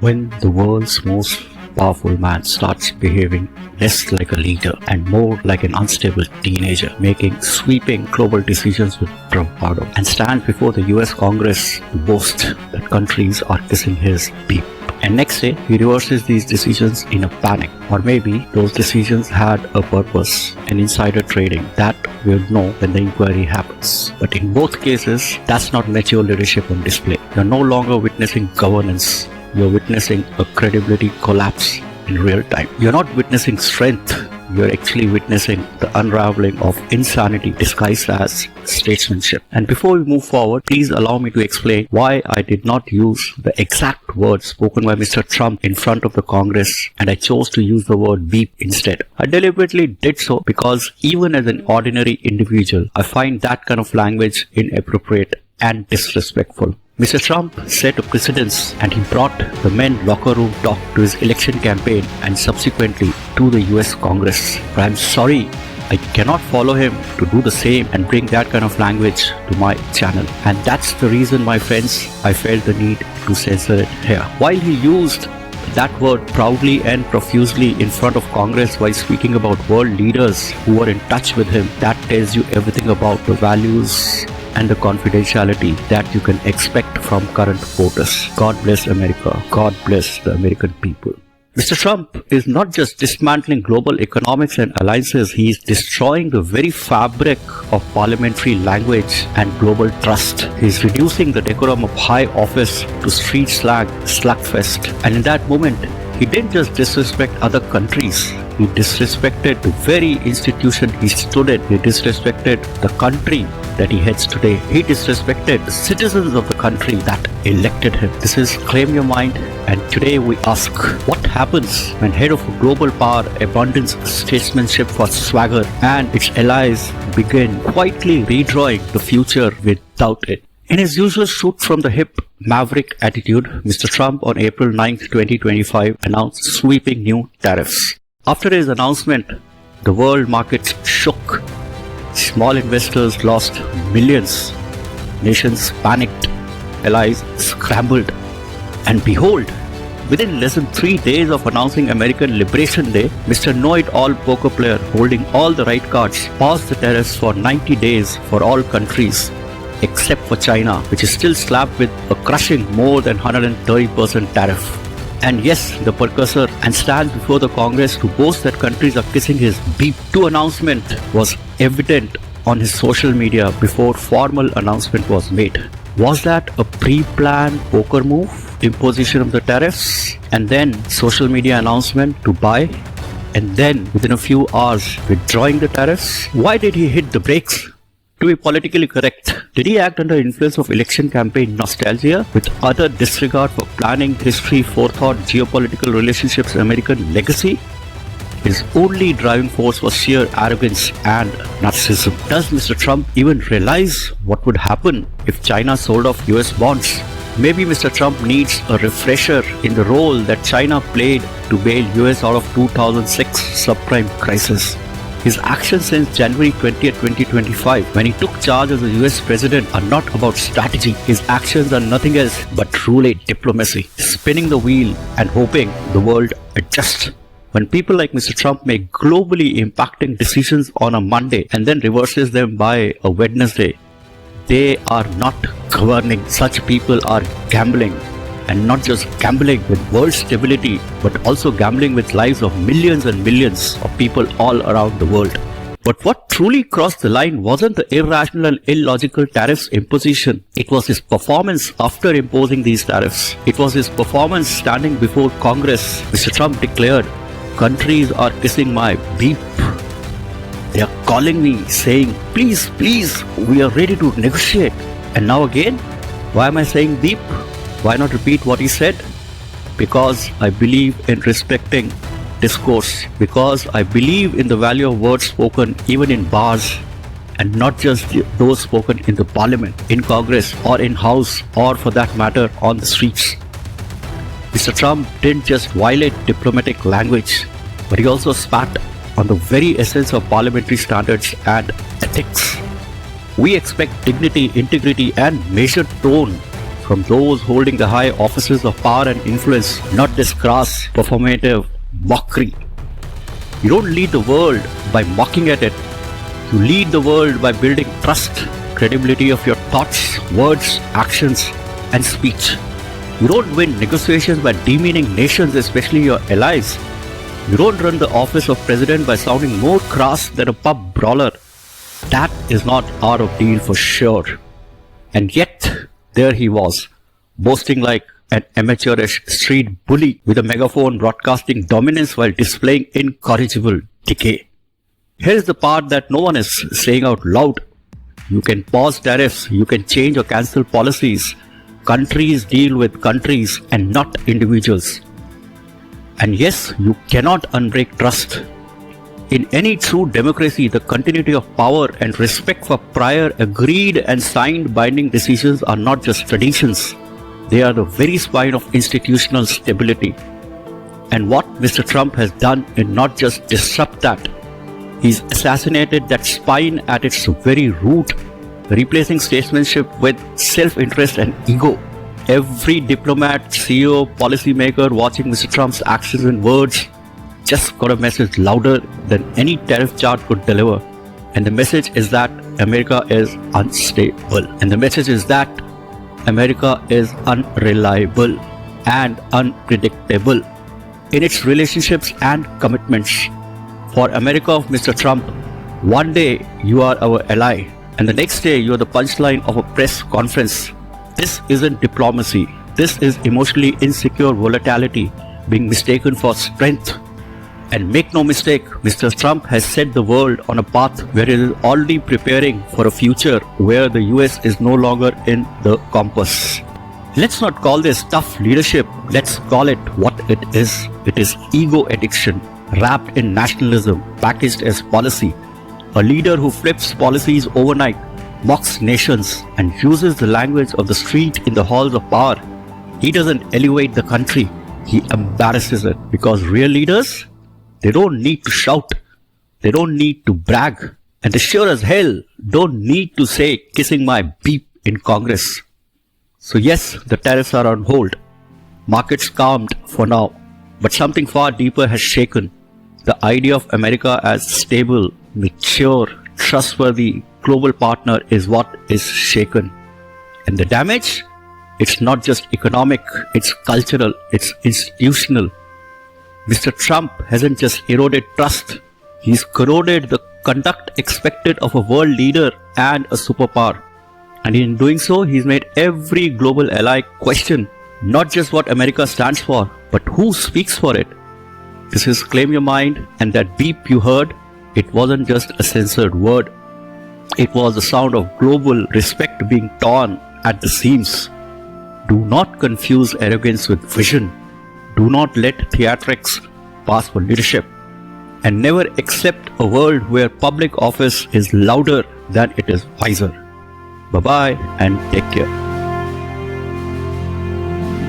When the world's most powerful man starts behaving less like a leader and more like an unstable teenager, making sweeping global decisions with bravado, and stands before the US Congress to boast that countries are kissing his beep. And next day, he reverses these decisions in a panic. Or maybe those decisions had a purpose, an insider trading. That we'll know when the inquiry happens. But in both cases, that's not mature leadership on display. You're no longer witnessing governance. You're witnessing a credibility collapse in real time. You're not witnessing strength. You're actually witnessing the unraveling of insanity disguised as statesmanship. And before we move forward, please allow me to explain why I did not use the exact words spoken by Mr. Trump in front of the Congress, and I chose to use the word beep instead. I deliberately did so because even as an ordinary individual, I find that kind of language inappropriate and disrespectful. Mr. Trump set a precedence, and he brought the men locker room talk to his election campaign and subsequently to the US Congress. But I'm sorry, I cannot follow him to do the same and bring that kind of language to my channel. And that's the reason, my friends, I felt the need to censor it here. While he used that word proudly and profusely in front of Congress while speaking about world leaders who were in touch with him, that tells you everything about the values and the confidentiality that you can expect from current voters. God bless America. God bless the American people. Mr. Trump is not just dismantling global economics and alliances, he is destroying the very fabric of parliamentary language and global trust. He is reducing the decorum of high office to street slang, slugfest. And in that moment, he didn't just disrespect other countries. He disrespected the very institution he stood in. He disrespected the country that he heads today. He disrespected the citizens of the country that elected him. This is Claim Your Mind, and today we ask, what happens when head of a global power abandons statesmanship for swagger and its allies begin quietly redrawing the future without it? In his usual shoot-from-the-hip maverick attitude, Mr. Trump on April 9, 2025 announced sweeping new tariffs. After his announcement, the world markets shook. Small investors lost millions. Nations panicked. Allies scrambled. And behold, within less than 3 days of announcing American Liberation Day, Mr. Know-It-All poker player holding all the right cards paused the tariffs for 90 days for all countries, except for China, which is still slapped with a crushing more than 130% tariff. And yes, the precursor and stands before the Congress to boast that countries are kissing his beep. The announcement was evident on his social media before formal announcement was made. Was that a pre-planned poker move? Imposition of the tariffs, and then social media announcement to buy, and then within a few hours withdrawing the tariffs? Why did he hit the brakes? To be politically correct, did he act under influence of election campaign nostalgia with utter disregard for planning, history, forethought, geopolitical relationships, American legacy? His only driving force was sheer arrogance and narcissism. Does Mr. Trump even realize what would happen if China sold off US bonds? Maybe Mr. Trump needs a refresher in the role that China played to bail US out of 2006 subprime crisis. His actions since January 20, 2025, when he took charge as the US president, are not about strategy. His actions are nothing else but truly diplomacy, spinning the wheel and hoping the world adjusts. When people like Mr. Trump make globally impacting decisions on a Monday and then reverses them by a Wednesday, they are not governing. Such people are gambling. And not just gambling with world stability, but also gambling with lives of millions and millions of people all around the world. But what truly crossed the line wasn't the irrational and illogical tariffs imposition. It was his performance after imposing these tariffs. It was his performance standing before Congress. Mr. Trump declared, "Countries are kissing my beep. They are calling me, saying, please, please, we are ready to negotiate." And now again, why am I saying beep? Why not repeat what he said? Because I believe in respecting discourse. Because I believe in the value of words spoken even in bars, and not just those spoken in the parliament, in Congress, or in house, or for that matter on the streets. Mr. Trump didn't just violate diplomatic language, but he also spat on the very essence of parliamentary standards and ethics. We expect dignity, integrity, and measured tone from those holding the high offices of power and influence, not this crass, performative mockery. You don't lead the world by mocking at it. You lead the world by building trust, credibility of your thoughts, words, actions, and speech. You don't win negotiations by demeaning nations, especially your allies. You don't run the office of president by sounding more crass than a pub brawler. That is not art of deal for sure. And yet, there he was, boasting like an amateurish street bully with a megaphone broadcasting dominance while displaying incorrigible decay. Here's the part that no one is saying out loud. You can pause tariffs, you can change or cancel policies. Countries deal with countries and not individuals. And yes, you cannot unbreak trust. In any true democracy, the continuity of power and respect for prior agreed and signed binding decisions are not just traditions. They are the very spine of institutional stability. And what Mr. Trump has done is not just disrupt that. He's assassinated that spine at its very root, replacing statesmanship with self-interest and ego. Every diplomat, CEO, policymaker watching Mr. Trump's actions and words just got a message louder than any tariff chart could deliver. And the message is that America is unstable. And the message is that America is unreliable and unpredictable in its relationships and commitments. For America of Mr. Trump, one day you are our ally and the next day you are the punchline of a press conference. This isn't diplomacy. This is emotionally insecure volatility being mistaken for strength. And make no mistake, Mr. Trump has set the world on a path where it is already preparing for a future where the US is no longer in the compass. Let's not call this tough leadership. Let's call it what it is. It is ego addiction, wrapped in nationalism, packaged as policy. A leader who flips policies overnight, mocks nations, and uses the language of the street in the halls of power. He doesn't elevate the country. He embarrasses it, because real leaders, they don't need to shout. They don't need to brag. And they sure as hell don't need to say kissing my beep in Congress. So yes, the tariffs are on hold. Markets calmed for now. But something far deeper has shaken. The idea of America as stable, mature, trustworthy global partner is what is shaken. And the damage? It's not just economic, it's cultural, it's institutional. Mr. Trump hasn't just eroded trust, he's corroded the conduct expected of a world leader and a superpower. And in doing so, he's made every global ally question not just what America stands for, but who speaks for it. This is Claim Your Mind, and that beep you heard, it wasn't just a censored word. It was the sound of global respect being torn at the seams. Do not confuse arrogance with vision. Do not let theatrics pass for leadership. And never accept a world where public office is louder than it is wiser. Bye-bye and take care.